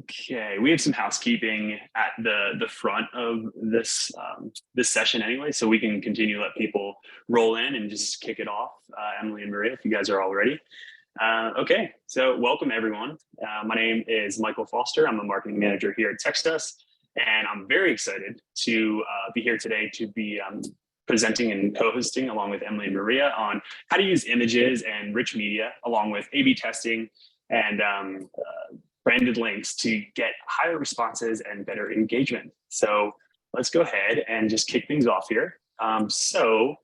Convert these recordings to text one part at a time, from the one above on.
Okay, we have some housekeeping at the front of this session anyway, so we can continue to let people roll in and just kick it off. Emily and Maria, if you guys are all ready. Okay, so welcome everyone. My name is Michael Foster. I'm the marketing manager here at TextUs, and I'm very excited to be here today to be presenting and co-hosting along with Emily and Maria on how to use images and rich media along with A/B testing and branded links to get higher responses and better engagement. So let's go ahead and just kick things off here. So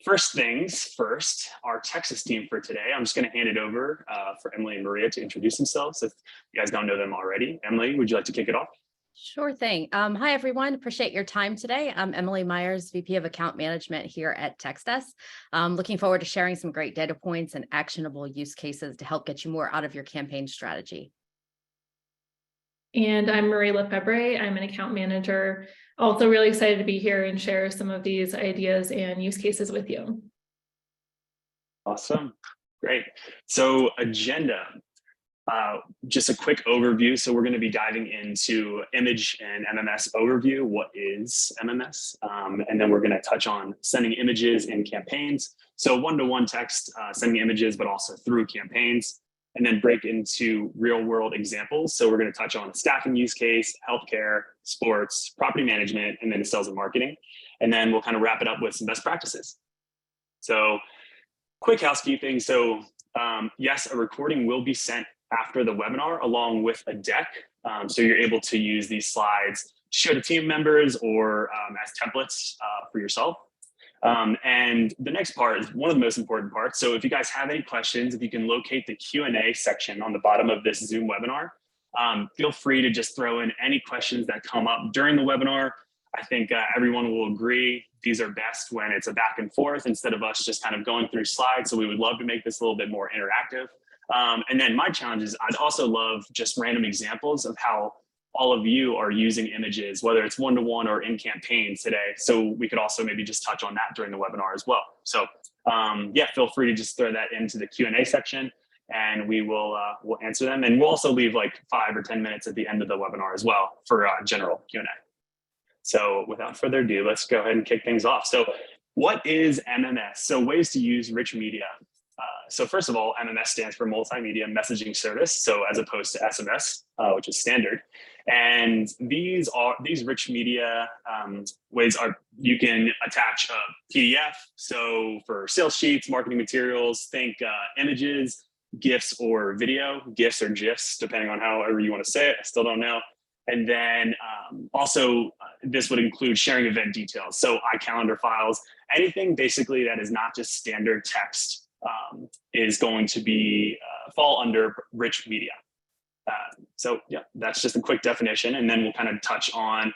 first things first, our Texas team for today, I'm just going to hand it over for Emily and Maria to introduce themselves if you guys don't know them already. Emily, would you like to kick it off? Sure thing. Hi, everyone. Appreciate your time today. I'm Emily Myers, VP of Account Management here at TextUs. Looking forward to sharing some great data points and actionable use cases to help get you more out of your campaign strategy. And I'm Marie Lefebvre. I'm an account manager. Also really excited to be here and share some of these ideas and use cases with you. Awesome. Great. So agenda. Just a quick overview. So we're going to be diving into image and MMS overview. What is MMS? And then we're going to touch on sending images in campaigns. So one-to-one text, sending images, but also through campaigns, and then break into real world examples. So we're going to touch on staffing use case, healthcare, sports, property management, and then sales and marketing. And then we'll kind of wrap it up with some best practices. So quick housekeeping. So yes, a recording will be sent after the webinar along with a deck. So you're able to use these slides, share to team members or as templates for yourself. And the next part is one of the most important parts. So if you guys have any questions, if you can locate the Q&A section on the bottom of this Zoom webinar, feel free to just throw in any questions that come up during the webinar. I think everyone will agree these are best when it's a back and forth instead of us just kind of going through slides. So we would love to make this a little bit more interactive. And then my challenge is I'd also love just random examples of how all of you are using images, whether it's one-to-one or in campaigns today. So we could also maybe just touch on that during the webinar as well. So yeah, feel free to just throw that into the Q&A section and we'll answer them. And we'll also leave like 5 or 10 minutes at the end of the webinar as well for general Q&A. So without further ado, let's go ahead and kick things off. So what is MMS? So ways to use rich media. So first of all, MMS stands for Multimedia Messaging Service, so as opposed to SMS, which is standard. And these rich media ways are, you can attach a PDF. So for sales sheets, marketing materials, think images, GIFs or video, GIFs or GIFs, depending on however you want to say it. I still don't know. And then also this would include sharing event details. So iCalendar files, anything basically that is not just standard text is going to be fall under rich media. So yeah, that's just a quick definition. And then we'll kind of touch on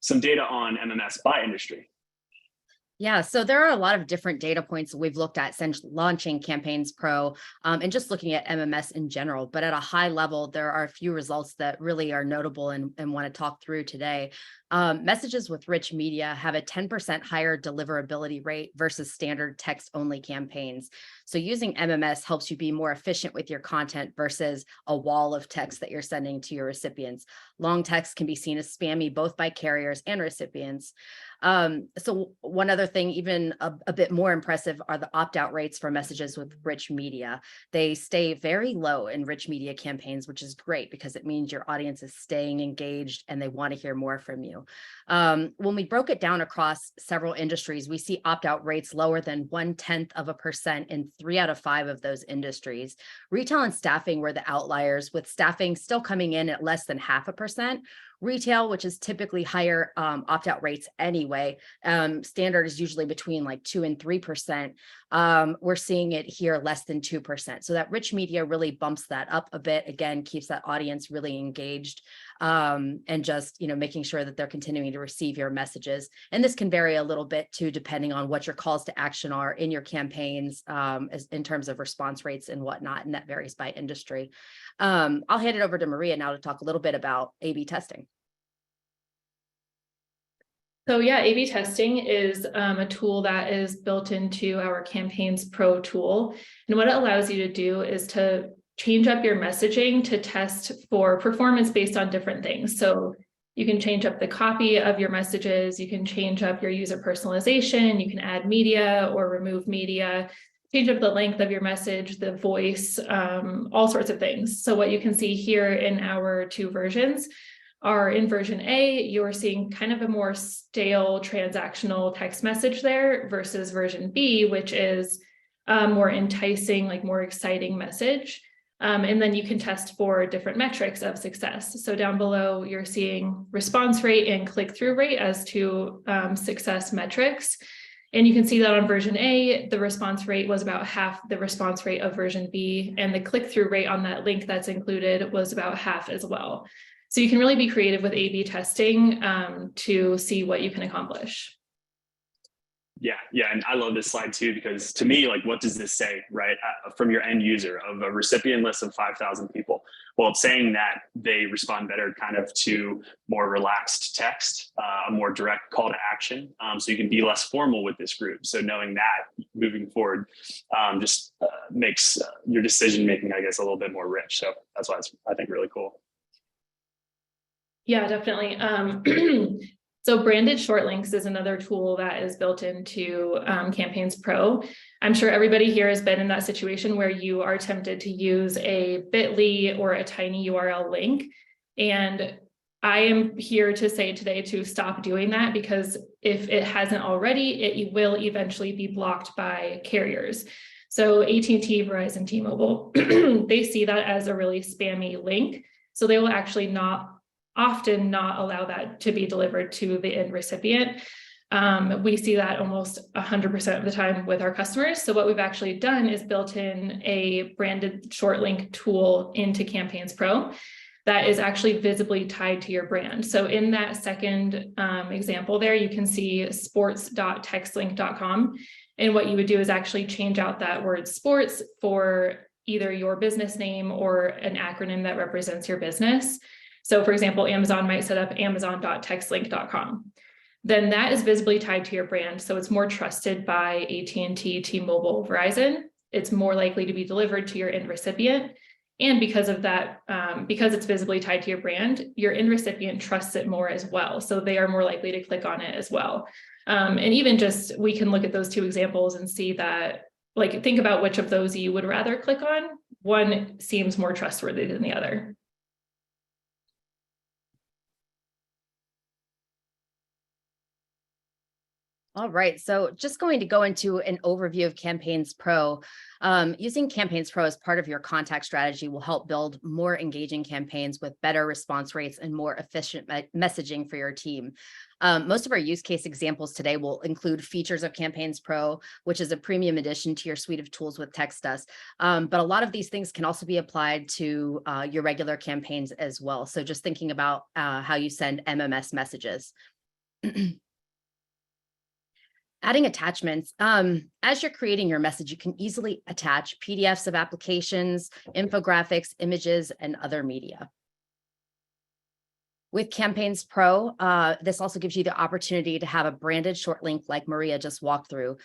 some data on MMS by industry. Yeah, so there are a lot of different data points that we've looked at since launching Campaigns Pro and just looking at MMS in general. But at a high level, there are a few results that really are notable and want to talk through today. Messages with rich media have a 10% higher deliverability rate versus standard text-only campaigns. So using MMS helps you be more efficient with your content versus a wall of text that you're sending to your recipients. Long text can be seen as spammy both by carriers and recipients. So one other thing, even a bit more impressive, are the opt-out rates for messages with rich media. They stay very low in rich media campaigns, which is great because it means your audience is staying engaged and they want to hear more from you. When we broke it down across several industries, we see opt-out rates lower than 0.1% in 3 out of 5 of those industries. Retail and staffing were the outliers, with staffing still coming in at less than 0.5%. Retail, which is typically higher opt-out rates anyway, standard is usually between like 2 and 3%. We're seeing it here less than 2%. So that rich media really bumps that up a bit. Again, keeps that audience really engaged and just making sure that they're continuing to receive your messages. And this can vary a little bit too, depending on what your calls to action are in your campaigns in terms of response rates and whatnot. And that varies by industry. I'll hand it over to Maria now to talk a little bit about A/B testing. So yeah, A/B testing is a tool that is built into our Campaigns Pro tool. And what it allows you to do is to change up your messaging to test for performance based on different things. So you can change up the copy of your messages, you can change up your user personalization, you can add media or remove media, change up the length of your message, the voice, all sorts of things. So what you can see here in our 2 versions are in version A, you're seeing kind of a more stale transactional text message there versus version B, which is a more enticing, like more exciting message. And then you can test for different metrics of success. So down below, you're seeing response rate and click-through rate as 2 success metrics. And you can see that on version A, the response rate was about half the response rate of version B, and the click-through rate on that link that's included was about half as well. So you can really be creative with A/B testing to see what you can accomplish. Yeah, and I love this slide too, because to me, like, what does this say, right? From your end user of a recipient list of 5,000 people. Well, it's saying that they respond better kind of to more relaxed text, a more direct call to action. So you can be less formal with this group. So knowing that moving forward just makes your decision making, I guess, a little bit more rich. So that's why it's, I think, really cool. Yeah, definitely. So branded short links is another tool that is built into Campaigns Pro. I'm sure everybody here has been in that situation where you are tempted to use a bit.ly or a tiny URL link. And I am here to say today to stop doing that, because if it hasn't already, it will eventually be blocked by carriers. So AT&T, Verizon, T-Mobile, they see that as a really spammy link. So they will actually often not allow that to be delivered to the end recipient. We see that almost 100% of the time with our customers. So what we've actually done is built in a branded short link tool into Campaigns Pro that is actually visibly tied to your brand. So in that second example there, you can see sports.textlink.com. And what you would do is actually change out that word sports for either your business name or an acronym that represents your business. So for example, Amazon might set up amazon.textlink.com. Then that is visibly tied to your brand. So it's more trusted by AT&T, T-Mobile, Verizon. It's more likely to be delivered to your end recipient. And because of that, because it's visibly tied to your end recipient trusts it more as well. So they are more likely to click on it as well. And even just, we can look at those 2 examples and see that, like, think about which of those you would rather click on. One seems more trustworthy than the other. All right, so just going to go into an overview of Campaigns Pro. Using Campaigns Pro as part of your contact strategy will help build more engaging campaigns with better response rates and more efficient messaging for your team. Most of our use case examples today will include features of Campaigns Pro, which is a premium addition to your suite of tools with TextUs. But a lot of these things can also be applied to your regular campaigns as well. So just thinking about how you send MMS messages. Adding attachments. As you're creating your message, you can easily attach PDFs of applications, infographics, images, and other media. With Campaigns Pro, this also gives you the opportunity to have a branded short link like Maria just walked through.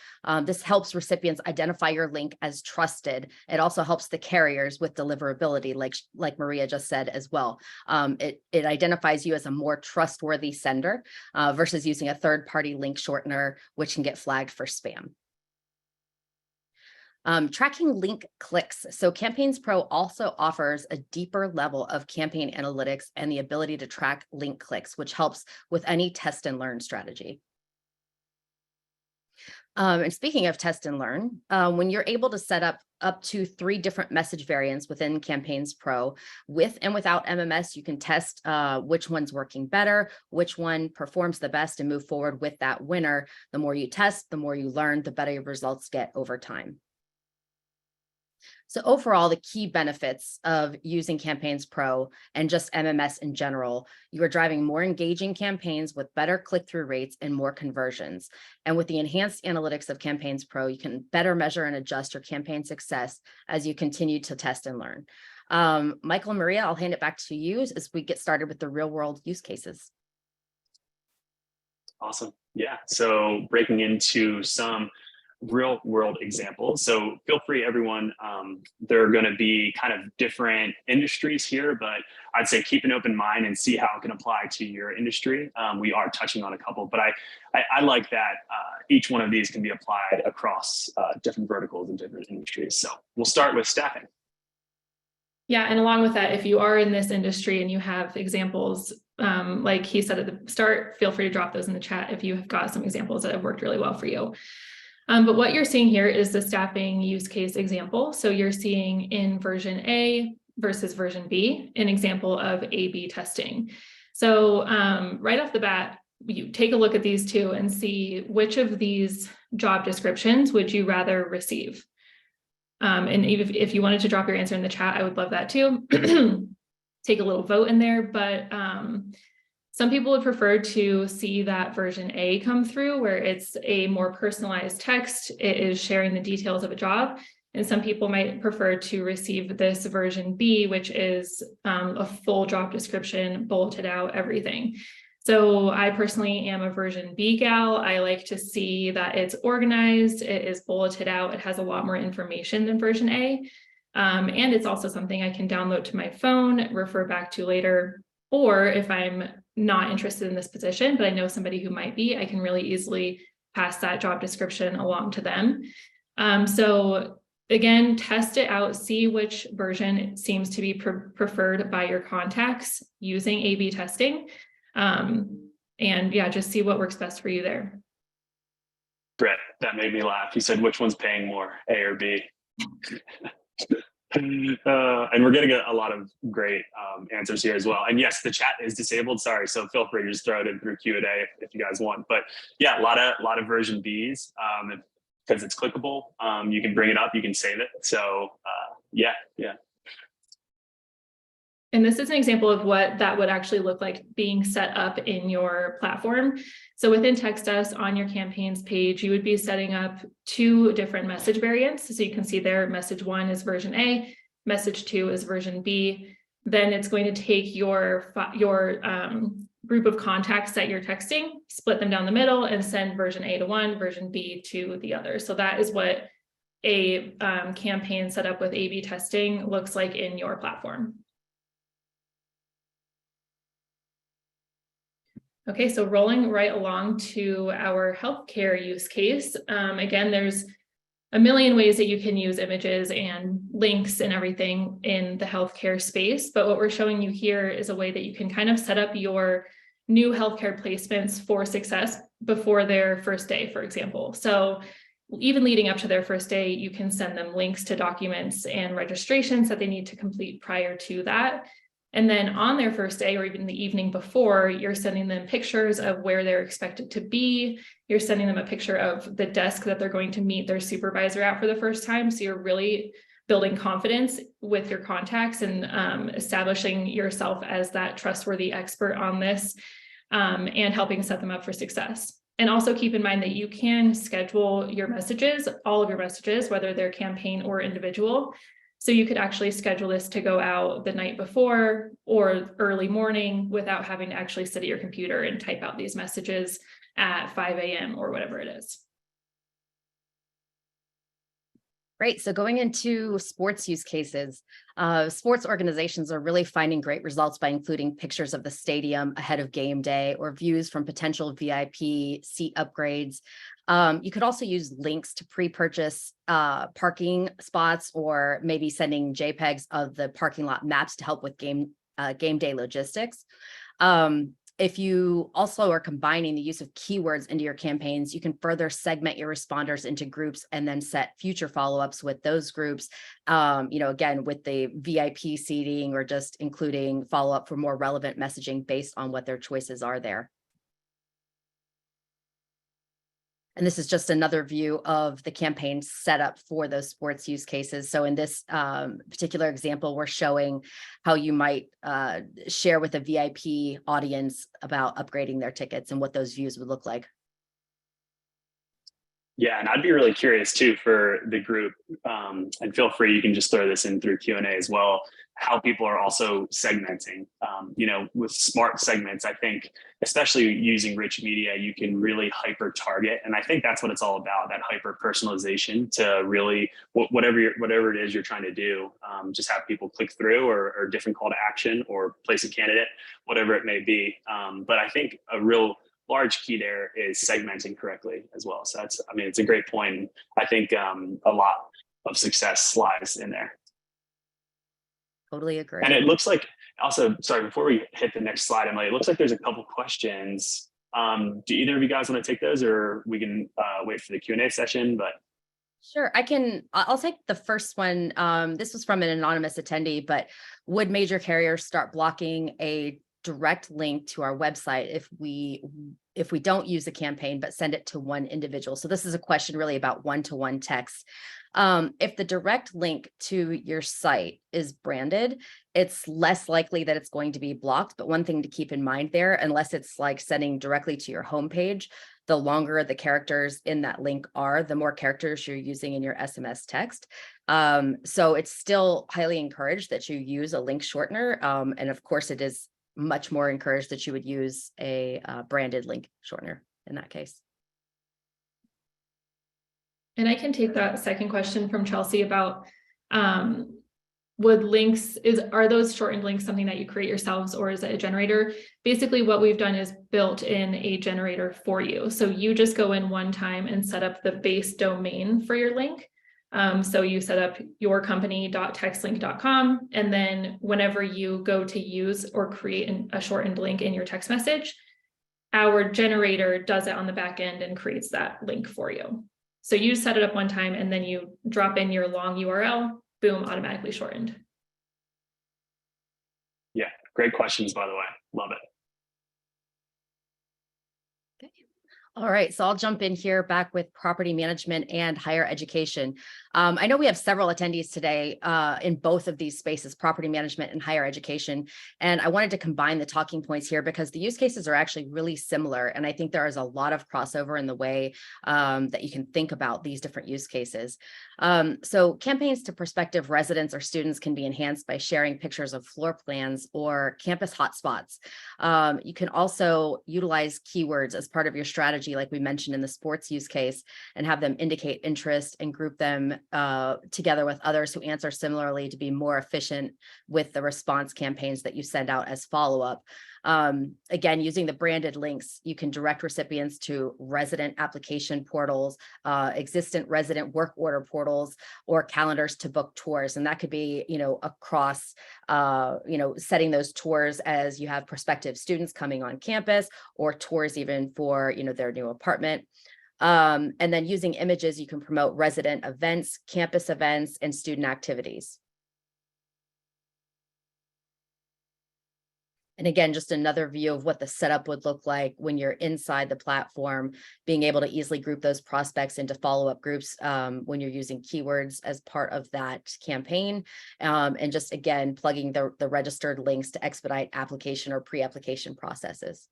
This helps recipients identify your link as trusted. It also helps the carriers with deliverability, like Maria just said as well. It identifies you as a more trustworthy sender versus using a third-party link shortener, which can get flagged for spam. Tracking link clicks. So Campaigns Pro also offers a deeper level of campaign analytics and the ability to track link clicks, which helps with any test and learn strategy. And speaking of test and learn, when you're able to set up to 3 different message variants within Campaigns Pro, with and without MMS, you can test which one's working better, which one performs the best, and move forward with that winner. The more you test, the more you learn, the better your results get over time. So overall, the key benefits of using Campaigns Pro and just MMS in general, you are driving more engaging campaigns with better click-through rates and more conversions. And with the enhanced analytics of Campaigns Pro, you can better measure and adjust your campaign success as you continue to test and learn. Michael and Maria, I'll hand it back to you as we get started with the real-world use cases. Awesome. Yeah. So breaking into some real world examples. So feel free, everyone. There are going to be kind of different industries here, but I'd say keep an open mind and see how it can apply to your industry. We are touching on a couple, but I like that each one of these can be applied across different verticals and different industries. So we'll start with staffing. Yeah, and along with that, if you are in this industry and you have examples, like he said at the start, feel free to drop those in the chat if you have got some examples that have worked really well for you. But what you're seeing here is the staffing use case example. So you're seeing in version A versus version B, an example of A/B testing. So right off the bat, you take a look at these two and see which of these job descriptions would you rather receive. And if you wanted to drop your answer in the chat, I would love that too. Take a little vote in there, but some people would prefer to see that version A come through where it's a more personalized text. It is sharing the details of a job. And some people might prefer to receive this version B, which is a full job description, bulleted out, everything. So I personally am a version B gal. I like to see that it's organized, it is bulleted out, it has a lot more information than version A. And it's also something I can download to my phone, refer back to later, or if I'm not interested in this position, but I know somebody who might be, I can really easily pass that job description along to them. So again, test it out, see which version seems to be preferred by your contacts using A/B testing. And yeah, just see what works best for you there. Brett, that made me laugh. You said, which one's paying more, A or B? And we're getting a lot of great answers here as well. And yes, the chat is disabled. Sorry, so feel free to just throw it in through Q&A if you guys want. But yeah, a lot of version Bs because it's clickable. You can bring it up, you can save it. So yeah. And this is an example of what that would actually look like being set up in your platform. So within TextUs on your campaigns page, you would be setting up 2 different message variants. So you can see there, message 1 is version A, message 2 is version B. Then it's going to take your group of contacts that you're texting, split them down the middle and send version A to one, version B to the other. So that is what a campaign set up with A/B testing looks like in your platform. Okay, so rolling right along to our healthcare use case. Again, there's a million ways that you can use images and links and everything in the healthcare space. But what we're showing you here is a way that you can kind of set up your new healthcare placements for success before their first day, for example. So even leading up to their first day, you can send them links to documents and registrations that they need to complete prior to that. And then on their first day or even the evening before, you're sending them pictures of where they're expected to be. You're sending them a picture of the desk that they're going to meet their supervisor at for the first time. So you're really building confidence with your contacts and establishing yourself as that trustworthy expert on this and helping set them up for success. And also keep in mind that you can schedule your messages, all of your messages, whether they're campaign or individual. So you could actually schedule this to go out the night before or early morning without having to actually sit at your computer and type out these messages at 5 a.m. or whatever it is. Great. So going into sports use cases, sports organizations are really finding great results by including pictures of the stadium ahead of game day or views from potential VIP seat upgrades. You could also use links to pre-purchase parking spots or maybe sending JPEGs of the parking lot maps to help with game day logistics. If you also are combining the use of keywords into your campaigns, you can further segment your responders into groups and then set future follow-ups with those groups, again, with the VIP seating or just including follow-up for more relevant messaging based on what their choices are there. And this is just another view of the campaign setup for those sports use cases. So in this particular example, we're showing how you might share with a VIP audience about upgrading their tickets and what those views would look like. Yeah, and I'd be really curious too for the group, and feel free, you can just throw this in through Q&A as well. how people are also segmenting. With smart segments, I think, especially using rich media, you can really hyper target. And I think that's what it's all about, that hyper personalization to really, whatever it is you're trying to do, just have people click through or different call to action or place a candidate, whatever it may be. But I think a real large key there is segmenting correctly as well. So it's a great point. I think a lot of success lies in there. Totally agree. And it looks like also, sorry, before we hit the next slide, Emily, it looks like there's a couple questions. Do either of you guys want to take those, or we can wait for the Q&A session? But Sure, I'll take the first one. This was from an anonymous attendee, but would major carriers start blocking a direct link to our website if we don't use a campaign but send it to one individual? So this is a question really about one-to-one text. If the direct link to your site is branded, it's less likely that it's going to be blocked. But one thing to keep in mind there, unless it's like sending directly to your homepage, the longer the characters in that link are, the more characters you're using in your SMS text. So it's still highly encouraged that you use a link shortener. And of course, it is much more encouraged that you would use a branded link shortener in that case. And I can take that second question from Chelsea about are those shortened links something that you create yourselves, or is it a generator? Basically, what we've done is built in a generator for you. So you just go in one time and set up the base domain for your link. So you set up yourcompany.textlink.com, and then whenever you go to use or create a shortened link in your text message, our generator does it on the back end and creates that link for you. So you set it up one time and then you drop in your long URL, boom, automatically shortened. Yeah, great questions, by the way. Love it. All right, so I'll jump in here back with property management and higher education. I know we have several attendees today in both of these spaces, property management and higher education. And I wanted to combine the talking points here because the use cases are actually really similar. And I think there is a lot of crossover in the way that you can think about these different use cases. So campaigns to prospective residents or students can be enhanced by sharing pictures of floor plans or campus hotspots. You can also utilize keywords as part of your strategy, like we mentioned in the sports use case, and have them indicate interest and group them together with others who answer similarly to be more efficient with the response campaigns that you send out as follow-up. Again, using the branded links, you can direct recipients to resident application portals, existent resident work order portals, or calendars to book tours. And that could be, across, setting those tours as you have prospective students coming on campus, or tours even for, their new apartment. And then using images, you can promote resident events, campus events, and student activities. And again, just another view of what the setup would look like when you're inside the platform, being able to easily group those prospects into follow-up groups when you're using keywords as part of that campaign. And just, again, plugging the registered links to expedite application or pre-application processes.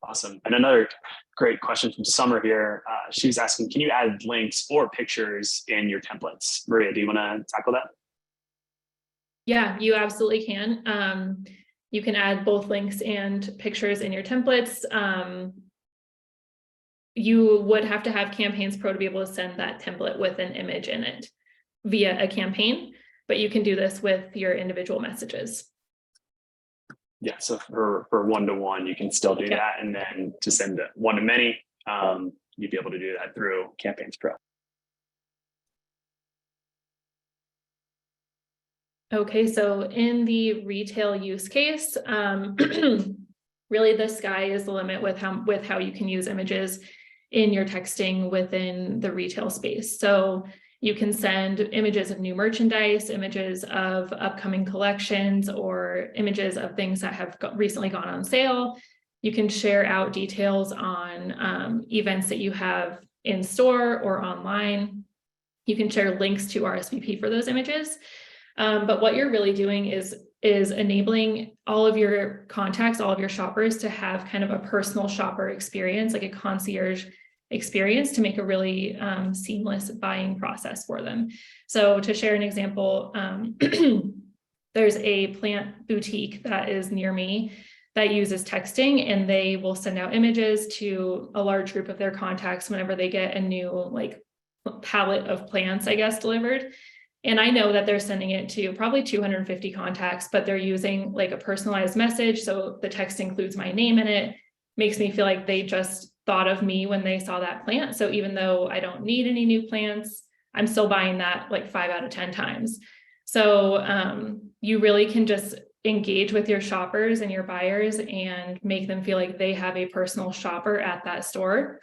Awesome. And another great question from Summer here. She's asking, can you add links or pictures in your templates? Maria, do you want to tackle that? Yeah, you absolutely can. You can add both links and pictures in your templates. You would have to have Campaigns Pro to be able to send that template with an image in it via a campaign, but you can do this with your individual messages. Yeah, so for one-to-one, you can still do that. And then to send one-to-many, you'd be able to do that through Campaigns Pro. Okay, so in the retail use case, really the sky is the limit with how you can use images in your texting within the retail space. So you can send images of new merchandise, images of upcoming collections, or images of things that have recently gone on sale. You can share out details on events that you have in store or online. You can share links to RSVP for those images. But what you're really doing is enabling all of your contacts, all of your shoppers to have kind of a personal shopper experience, like a concierge experience to make a really seamless buying process for them. So to share an example, there's a plant boutique that is near me that uses texting, and they will send out images to a large group of their contacts whenever they get a new like pallet of plants, I guess, delivered. And I know that they're sending it to probably 250 contacts, but they're using like a personalized message. So the text includes my name in it, makes me feel like they just thought of me when they saw that plant. So even though I don't need any new plants, I'm still buying that like 5 out of 10 times. So you really can just engage with your shoppers and your buyers and make them feel like they have a personal shopper at that store.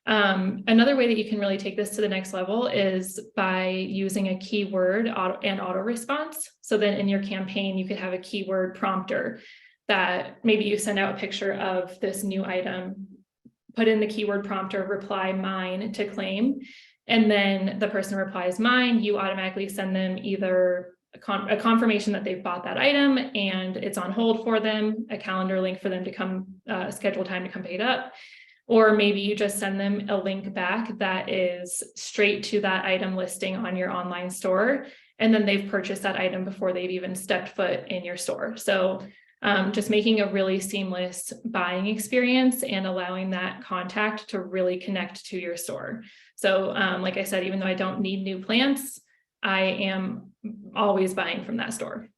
Another way that you can really take this to the next level is by using a keyword auto response. So then in your campaign, you could have a keyword prompter that maybe you send out a picture of this new item, put in the keyword prompter, reply mine to claim, and then the person replies mine, you automatically send them either a confirmation that they've bought that item and it's on hold for them, a calendar link for them to come schedule time to come pick it up. Or maybe you just send them a link back that is straight to that item listing on your online store. And then they've purchased that item before they've even stepped foot in your store. So just making a really seamless buying experience and allowing that contact to really connect to your store. So like I said, even though I don't need new plants, I am always buying from that store.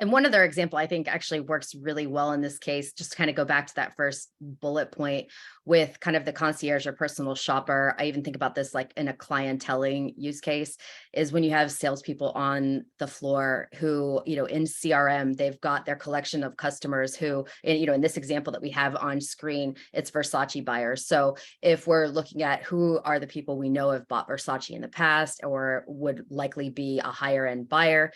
And one other example I think actually works really well in this case, just to kind of go back to that first bullet point with kind of the concierge or personal shopper. I even think about this like in a clienteling use case, is when you have salespeople on the floor who, you know, in CRM, they've got their collection of customers who, you know, in this example that we have on screen, it's Versace buyers. So if we're looking at who are the people we know have bought Versace in the past or would likely be a higher end buyer,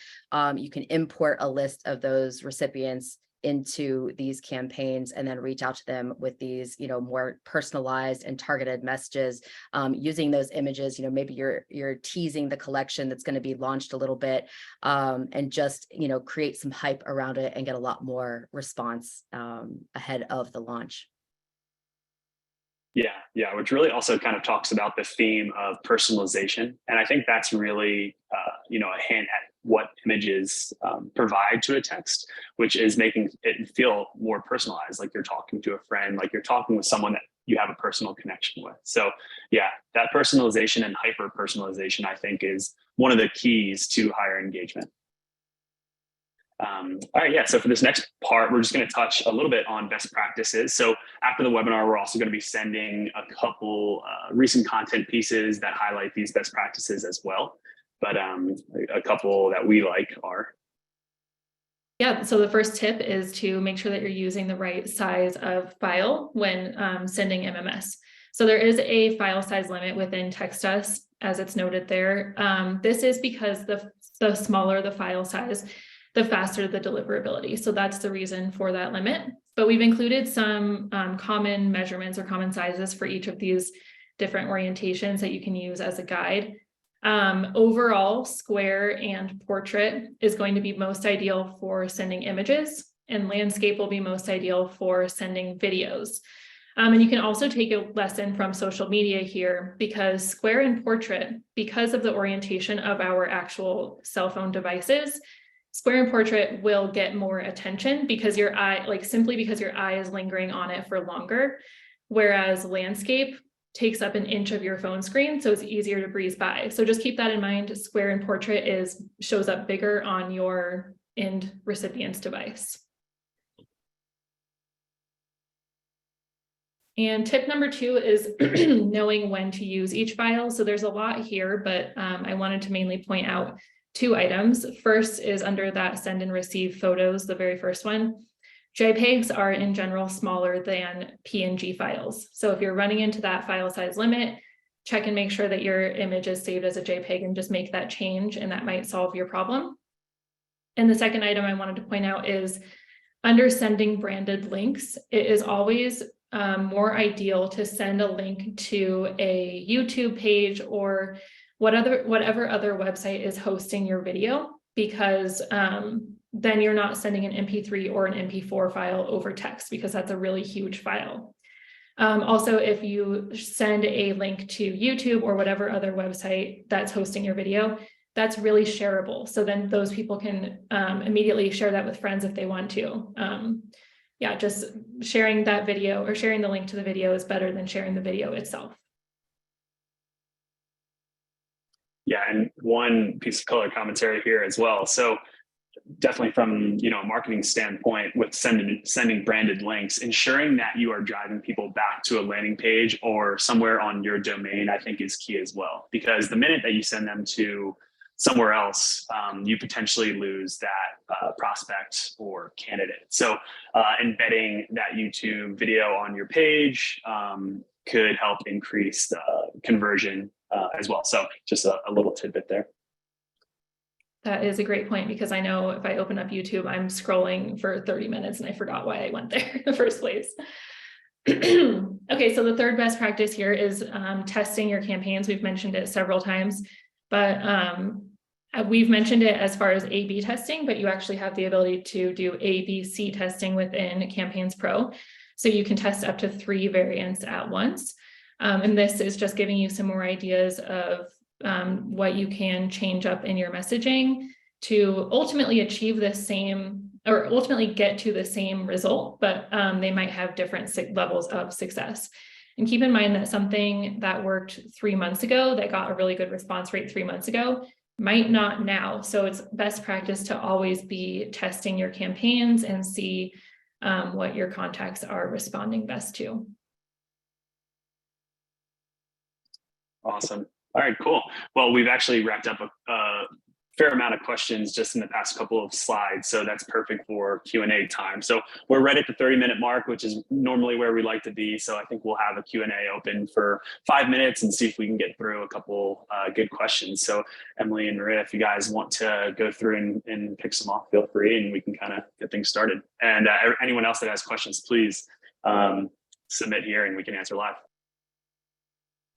you can import a list of those recipients into these campaigns and then reach out to them with these, you know, more personalized and targeted messages using those images. You know, maybe you're teasing the collection that's going to be launched a little bit and just, you know, create some hype around it and get a lot more response ahead of the launch. Yeah, which really also kind of talks about the theme of personalization. And I think that's really, you know, a hint at what images provide to a text, which is making it feel more personalized, like you're talking to a friend, like you're talking with someone that you have a personal connection with. So yeah, that personalization and hyper personalization, I think, is one of the keys to higher engagement. All right, yeah, so for this next part, we're just going to touch a little bit on best practices. So after the webinar, we're also going to be sending a couple recent content pieces that highlight these best practices as well. But a couple that we like are. Yeah, so the first tip is to make sure that you're using the right size of file when sending MMS. So there is a file size limit within TextUs, as it's noted there. This is because the smaller the file size, the faster the deliverability. So that's the reason for that limit. But we've included some common measurements or common sizes for each of these different orientations that you can use as a guide. Overall, square and portrait is going to be most ideal for sending images, and landscape will be most ideal for sending videos. And you can also take a lesson from social media here, because square and portrait, because of the orientation of our actual cell phone devices, square and portrait will get more attention because your eye, like simply because your eye is lingering on it for longer, whereas landscape takes up an inch of your phone screen, so it's easier to breeze by. So just keep that in mind. Square and portrait shows up bigger on your end recipient's device. And tip number 2 is knowing when to use each file. So there's a lot here, but I wanted to mainly point out 2 items. First is under that send and receive photos, the very first one. JPEGs are in general smaller than PNG files. So if you're running into that file size limit, check and make sure that your image is saved as a JPEG and just make that change, and that might solve your problem. And the second item I wanted to point out is under sending branded links, it is always more ideal to send a link to a YouTube page or whatever other website is hosting your video, because then you're not sending an MP3 or an MP4 file over text, because that's a really huge file. Also, if you send a link to YouTube or whatever other website that's hosting your video, that's really shareable. So then those people can immediately share that with friends if they want to. Yeah, just sharing that video or sharing the link to the video is better than sharing the video itself. Yeah, and one piece of color commentary here as well. So definitely from a marketing standpoint with sending branded links, ensuring that you are driving people back to a landing page or somewhere on your domain, I think is key as well. Because the minute that you send them to somewhere else, you potentially lose that prospect or candidate. So embedding that YouTube video on your page could help increase the conversion as well. So just a little tidbit there. That is a great point, because I know if I open up YouTube, I'm scrolling for 30 minutes and I forgot why I went there in the first place. Okay, so the third best practice here is testing your campaigns. We've mentioned it several times, but we've mentioned it as far as A/B testing, but you actually have the ability to do A/B/C testing within Campaigns Pro. So you can test up to 3 variants at once. And this is just giving you some more ideas of what you can change up in your messaging to ultimately achieve the same, or ultimately get to the same result, but they might have different levels of success. And keep in mind that something that worked 3 months ago, that got a really good response rate 3 months ago, might not now. So it's best practice to always be testing your campaigns and see what your contacts are responding best to. Awesome. All right, cool. Well, we've actually wrapped up a fair amount of questions just in the past couple of slides. So that's perfect for Q&A time. So we're right at the 30-minute mark, which is normally where we like to be. So I think we'll have a Q&A open for 5 minutes and see if we can get through a couple good questions. So Emily and Maria, if you guys want to go through and pick some off, feel free, and we can kind of get things started. And anyone else that has questions, please submit here and we can answer live.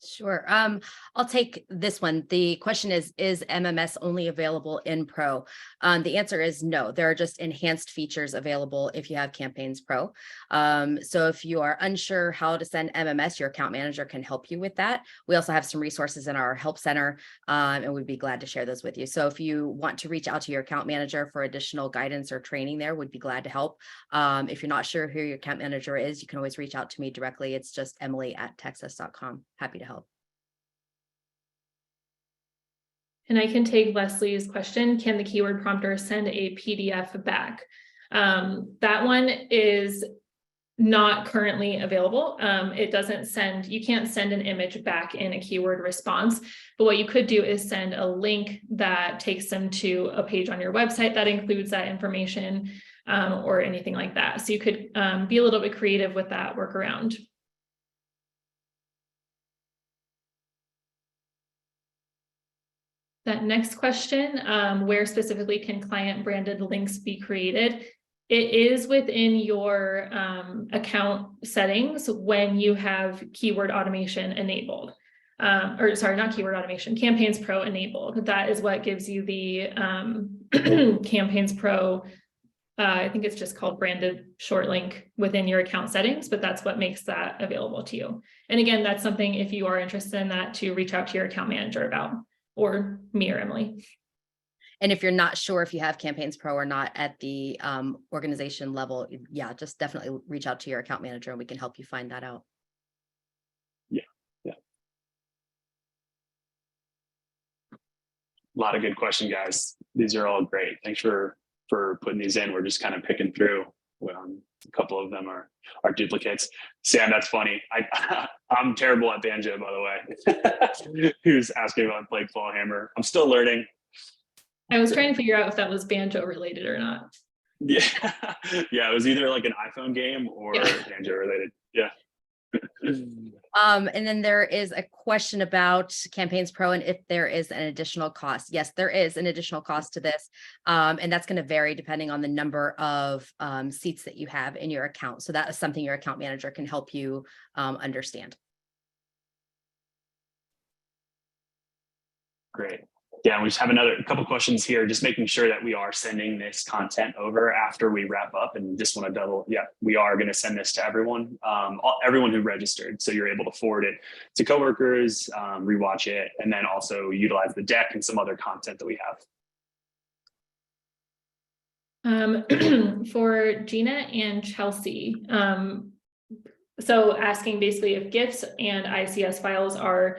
Sure. I'll take this one. The question is MMS only available in Pro? The answer is no. There are just enhanced features available if you have Campaigns Pro. So if you are unsure how to send MMS, your account manager can help you with that. We also have some resources in our help center, and we'd be glad to share those with you. So if you want to reach out to your account manager for additional guidance or training there, we'd be glad to help. If you're not sure who your account manager is, you can always reach out to me directly. It's just emily@texas.com. Happy to help. And I can take Leslie's question. Can the keyword prompter send a PDF back? That one is not currently available. It doesn't send, you can't send an image back in a keyword response, but what you could do is send a link that takes them to a page on your website that includes that information or anything like that. So you could be a little bit creative with that workaround. That next question, where specifically can client branded links be created? It is within your account settings when you have keyword automation enabled. Or sorry, not keyword automation, Campaigns Pro enabled. That is what gives you the Campaigns Pro, I think it's just called branded short link within your account settings, but that's what makes that available to you. And again, that's something, if you are interested in that, to reach out to your account manager about, or me or Emily. And if you're not sure if you have Campaigns Pro or not at the organization level, yeah, just definitely reach out to your account manager and we can help you find that out. Yeah. A lot of good questions, guys. These are all great. Thanks for putting these in. We're just kind of picking through. A couple of them are duplicates. Sam, that's funny. I'm terrible at banjo, by the way. Who's asking about Blake Fallhammer? I'm still learning. I was trying to figure out if that was banjo related or not. Yeah, yeah. It was either like an iPhone game or banjo related. Yeah. And then there is a question about Campaigns Pro and if there is an additional cost. Yes, there is an additional cost to this. And that's going to vary depending on the number of seats that you have in your account. So that is something your account manager can help you understand. Great. Yeah, we just have a couple questions here, just making sure that we are sending this content over after we wrap up, and just want to we are going to send this to everyone, everyone who registered. So you're able to forward it to coworkers, rewatch it, and then also utilize the deck and some other content that we have. For Gina and Chelsea, so asking basically if GIFs and ICS files are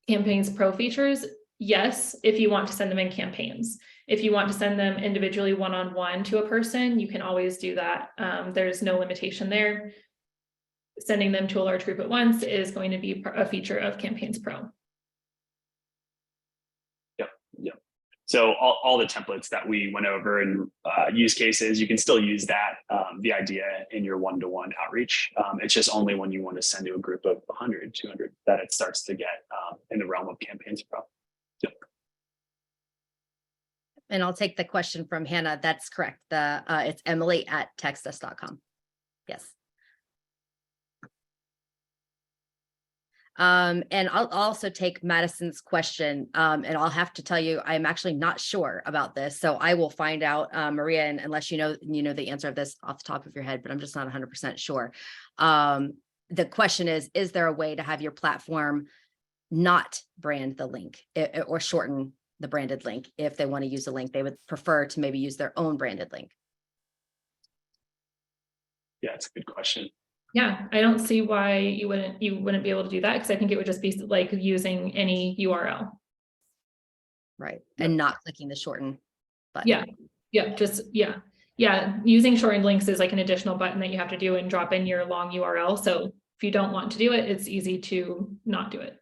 Campaigns Pro features. Yes, if you want to send them in campaigns. If you want to send them individually one-on-one to a person, you can always do that. There's no limitation there. Sending them to a large group at once is going to be a feature of Campaigns Pro. Yep. So all the templates that we went over and use cases, you can still use that, the idea in your one-to-one outreach. It's just only when you want to send to a group of 100, 200 that it starts to get in the realm of Campaigns Pro. Yep. And I'll take the question from Hannah. That's correct. It's Emily@textus.com. Yes. And I'll also take Madison's question. And I'll have to tell you, I'm actually not sure about this. So I will find out, Maria, and unless you know the answer of this off the top of your head, but I'm just not 100% sure. The question is there a way to have your platform not brand the link or shorten the branded link? If they want to use a link, they would prefer to maybe use their own branded link. Yeah, it's a good question. Yeah, I don't see why you wouldn't be able to do that, because I think it would just be like using any URL. Right. And not clicking the shorten button. Yeah. Using shortened links is like an additional button that you have to do and drop in your long URL. So if you don't want to do it, it's easy to not do it.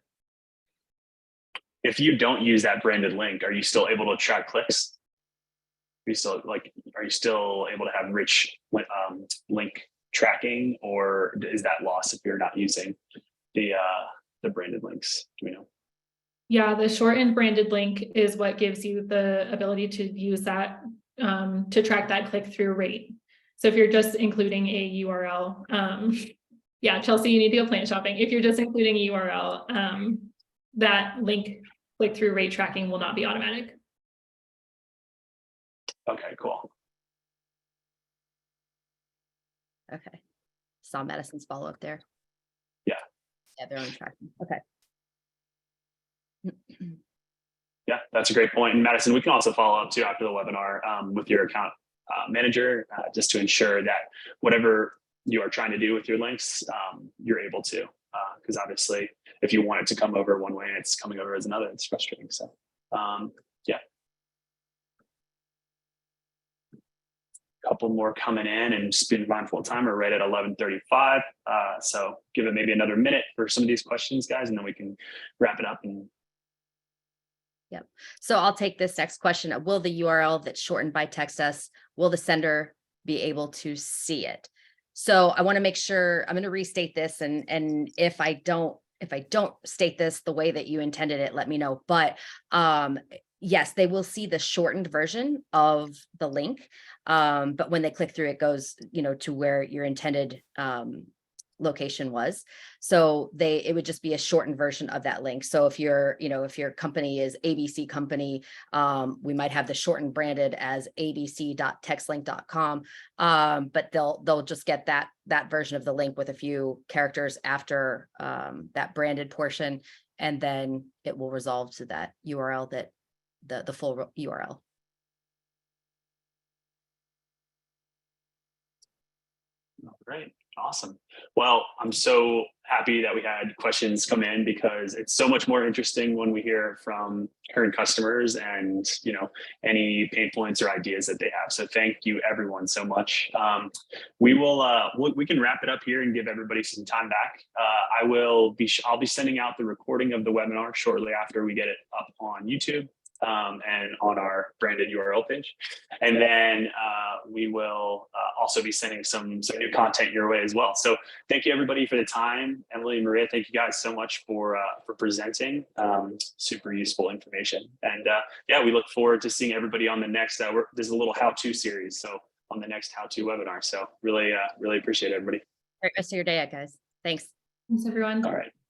If you don't use that branded link, are you still able to track clicks? Are you still able to have rich link tracking, or is that lost if you're not using the branded links? Do we know? Yeah, the shortened branded link is what gives you the ability to use that to track that click-through rate. So if you're just including a URL, yeah, Chelsea, you need to go plant shopping. If you're just including a URL, that link click-through rate tracking will not be automatic. Okay, cool. Okay. Saw Madison's follow-up there. Yeah. Yeah, their own tracking. Okay. Yeah, that's a great point. And Madison, we can also follow up too after the webinar with your account manager, just to ensure that whatever you are trying to do with your links, you're able to, because obviously if you want it to come over one way and it's coming over as another, it's frustrating. So yeah. Couple more coming in, and just being mindful of time. We're right at 11:35. So give it maybe another minute for some of these questions, guys, and then we can wrap it up. And yep. So I'll take this next question. Will the URL that's shortened by Textus, will the sender be able to see it? So I want to make sure, I'm going to restate this, and if I don't state this the way that you intended it, let me know. But yes, they will see the shortened version of the link. But when they click through, it goes, to where your intended location was. So it would just be a shortened version of that link. So if your company is ABC company, we might have the shortened branded as abc.textlink.com. But they'll just get that version of the link with a few characters after that branded portion, and then it will resolve to that URL, that the full URL. All right. Awesome. Well, I'm so happy that we had questions come in, because it's so much more interesting when we hear from current customers and, any pain points or ideas that they have. So thank you everyone so much. We can wrap it up here and give everybody some time back. I'll be sending out the recording of the webinar shortly after we get it up on YouTube. And on our branded URL page. And then we will also be sending some new content your way as well. So thank you everybody for the time. Emily and Maria, thank you guys so much for presenting super useful information. And yeah, we look forward to seeing everybody on the next, there's a little how-to series. So on the next how-to webinar. So really appreciate everybody. Great rest of your day, guys. Thanks. Thanks everyone. All right.